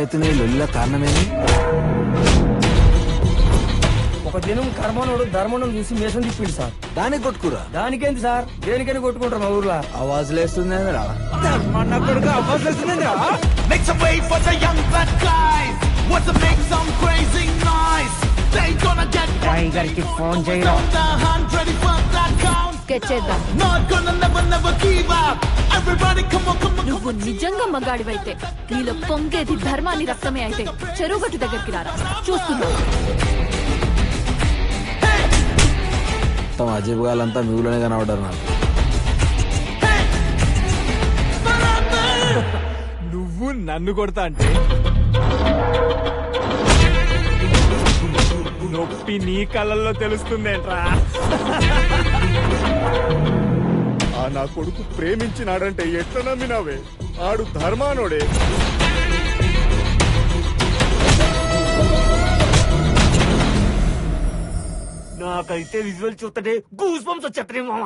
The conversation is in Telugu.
అవుతున్నాయి లొల్లిల కారణమేమి? ఒక దినం కర్మనుడు ధర్మను చూసి మేసం తిప్పిండు సార్. దానికి కొట్టుకురా. దానికేంది సార్, దేనికైనా కొట్టుకుంటారు మా ఊర్లో. ఆవాజులేస్తుంది రా. Make some way for the young black guys. Want to make some crazy noise. They gonna get tiger కి ఫోన్ చేయరా. on the hand, ready for that count. స్కెచ్చేద్దాం. Not gonna never give up. Everybody come on, come on. నువ్వు నిజంగా మగాడివైతే, నీలో పొంగేది ధర్మాన్ని రక్తమే అయితే చెరువుగట్టు దగ్గరికి రారా, చూసుకుందాం. మొత్తం అజీబ్ గాలంతా మీ ఊళ్ళోనే కనబడ్డారు నాకు. నువ్వు నన్ను కొడతా అంటే నొప్పి నీ కళ్ళల్లో తెలుస్తుందేంట్రా? ఆ నా కొడుకు ప్రేమించినాడంటే ఎట్లా నమ్మినావే? ఆడు ధర్మానోడే. నాకైతే విజువల్ చూస్తుంటే గూస్ బంప్స్ వచ్చేస్తాయి మామ.